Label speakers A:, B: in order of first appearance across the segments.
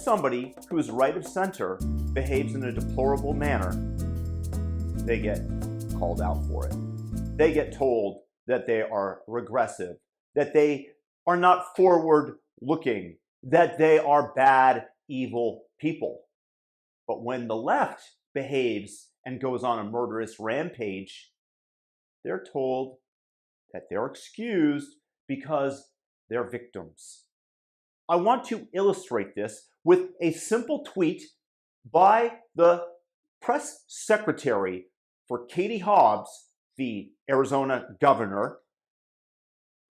A: somebody who is right of center behaves in a deplorable manner, they get called out for it. They get told that they are regressive, that they are not forward-looking, that they are bad, evil people. But when the left behaves and goes on a murderous rampage, they're told that they're excused because they're victims. I want to illustrate this with a simple tweet by the press secretary for Katie Hobbs, the Arizona governor,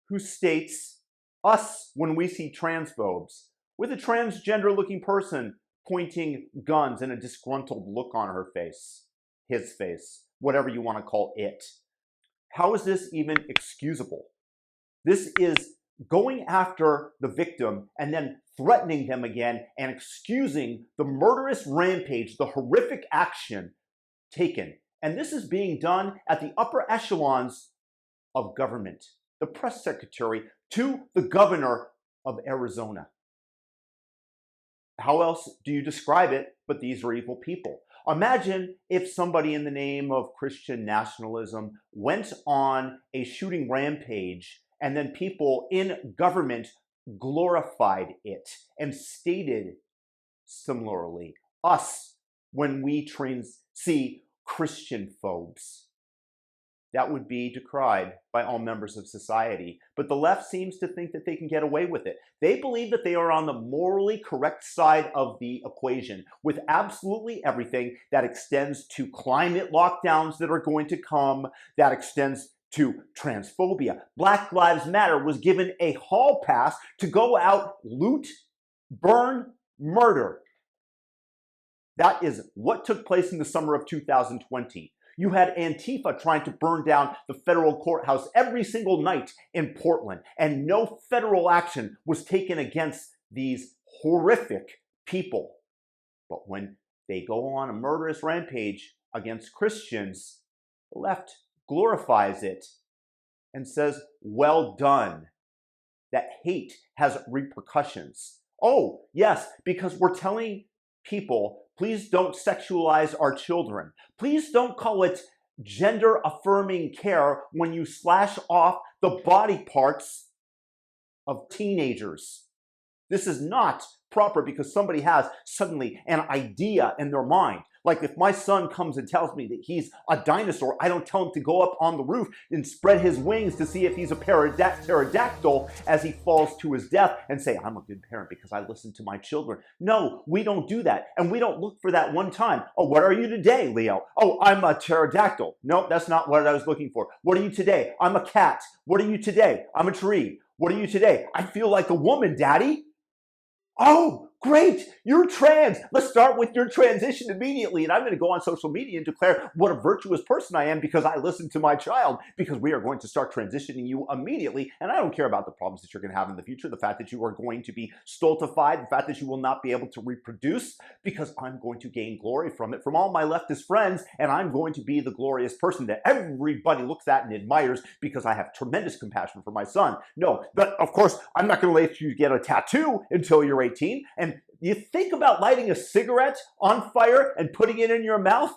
A: who states, "Us, when we see transphobes, with a transgender-looking person pointing guns and a disgruntled look on her face, his face, whatever you want to call it. How is this even excusable? This is going after the victim and then threatening them again and excusing the murderous rampage, the horrific action taken. And this is being done at the upper echelons of government, the press secretary to the governor of Arizona. How else do you describe it but these are evil people? Imagine if somebody in the name of Christian nationalism went on a shooting rampage and then people in government glorified it and stated similarly, us, when we see Christian phobes. That would be decried by all members of society. But the left seems to think that they can get away with it. They believe that they are on the morally correct side of the equation with absolutely everything that extends to climate lockdowns that are going to come, that extends to transphobia. Black Lives Matter was given a hall pass to go out, loot, burn, murder. That is what took place in the summer of 2020. You had Antifa trying to burn down the federal courthouse every single night in Portland, and no federal action was taken against these horrific people. But when they go on a murderous rampage against Christians, the left glorifies it and says, well done. That hate has repercussions. Oh, yes, because we're telling people, please don't sexualize our children. Please don't call it gender-affirming care when you slash off the body parts of teenagers. This is not proper because somebody has suddenly an idea in their mind. Like if my son comes and tells me that he's a dinosaur, I don't tell him to go up on the roof and spread his wings to see if he's a pterodactyl as he falls to his death and say, I'm a good parent because I listen to my children. No, we don't do that. And we don't look for that one time. Oh, what are you today, Leo? Oh, I'm a pterodactyl. No, that's not what I was looking for. What are you today? I'm a cat. What are you today? I'm a tree. What are you today? I feel like a woman, Daddy. Oh, great, you're trans. Let's start with your transition immediately. And I'm going to go on social media and declare what a virtuous person I am because I listened to my child, because we are going to start transitioning you immediately. And I don't care about the problems that you're going to have in the future, the fact that you are going to be stultified, the fact that you will not be able to reproduce, because I'm going to gain glory from it from all my leftist friends. And I'm going to be the glorious person that everybody looks at and admires because I have tremendous compassion for my son. No, but of course, I'm not going to let you get a tattoo until you're 18. And you think about lighting a cigarette on fire and putting it in your mouth?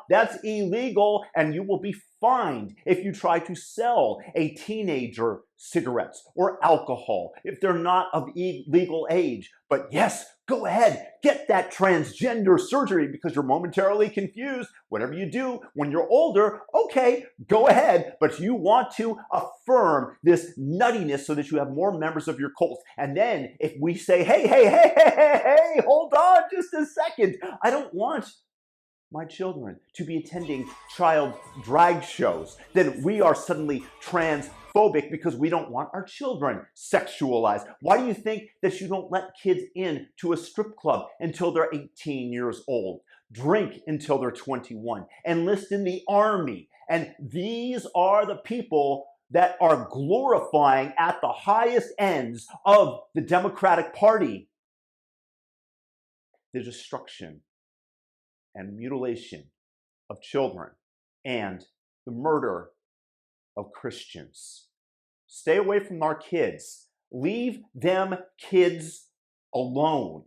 A: That's illegal, and you will be fined if you try to sell a teenager cigarettes or alcohol if they're not of legal age. But yes, go ahead, get that transgender surgery because you're momentarily confused. Whatever you do when you're older, okay, go ahead. But you want to affirm this nuttiness so that you have more members of your cult. And then if we say, hey, hold on just a second. I don't want my children to be attending child drag shows, then we are suddenly transphobic because we don't want our children sexualized. Why do you think that you don't let kids in to a strip club until they're 18 years old? Drink until they're 21, enlist in the army. And these are the people that are glorifying at the highest ends of the Democratic Party the destruction and mutilation of children and the murder of Christians. Stay away from our kids. Leave them kids alone.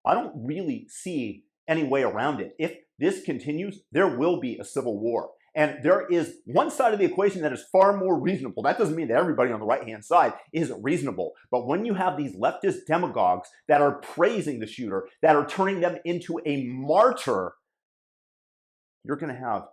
A: I don't really see any way around it. If this continues, there will be a civil war. And there is one side of the equation that is far more reasonable. That doesn't mean that everybody on the right-hand side isn't reasonable. But when you have these leftist demagogues that are praising the shooter, that are turning them into a martyr, you're going to have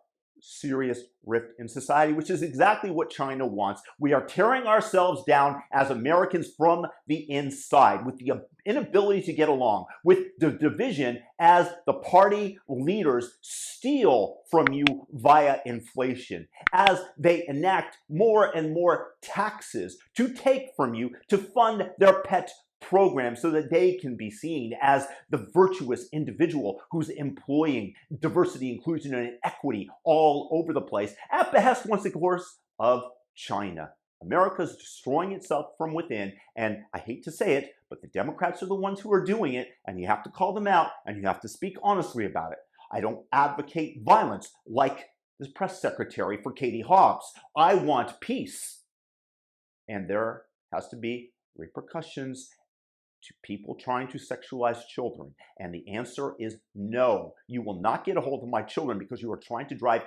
A: serious rift in society, which is exactly what China wants. We are tearing ourselves down as Americans from the inside, with the inability to get along, with the division as the party leaders steal from you via inflation, as they enact more and more taxes to take from you to fund their pet program so that they can be seen as the virtuous individual who's employing diversity, inclusion, and equity all over the place, at behest, once of course, of China. America's destroying itself from within, and I hate to say it, but the Democrats are the ones who are doing it, and you have to call them out, and you have to speak honestly about it. I don't advocate violence like the press secretary for Katie Hobbs. I want peace, and there has to be repercussions to people trying to sexualize children. And the answer is no. You will not get a hold of my children because you are trying to drive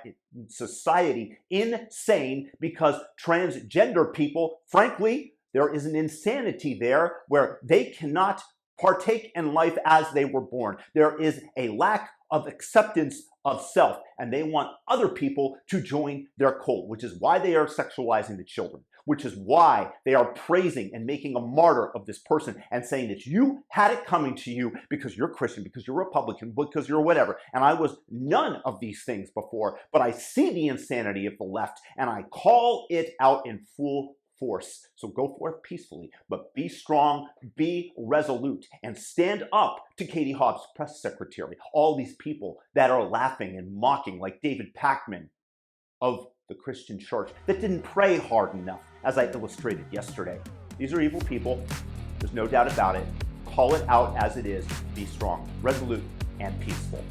A: society insane, because transgender people, frankly, there is an insanity there where they cannot partake in life as they were born. There is a lack of acceptance of self, and they want other people to join their cult, which is why they are sexualizing the children, which is why they are praising and making a martyr of this person and saying that you had it coming to you because you're Christian, because you're Republican, because you're whatever. And I was none of these things before, but I see the insanity of the left and I call it out in full force. So go forth peacefully, but be strong, be resolute, and stand up to Katie Hobbs, press secretary, all these people that are laughing and mocking, like David Pakman of the Christian church, that didn't pray hard enough, as I illustrated yesterday. These are evil people. There's no doubt about it. Call it out as it is. Be strong, resolute, and peaceful.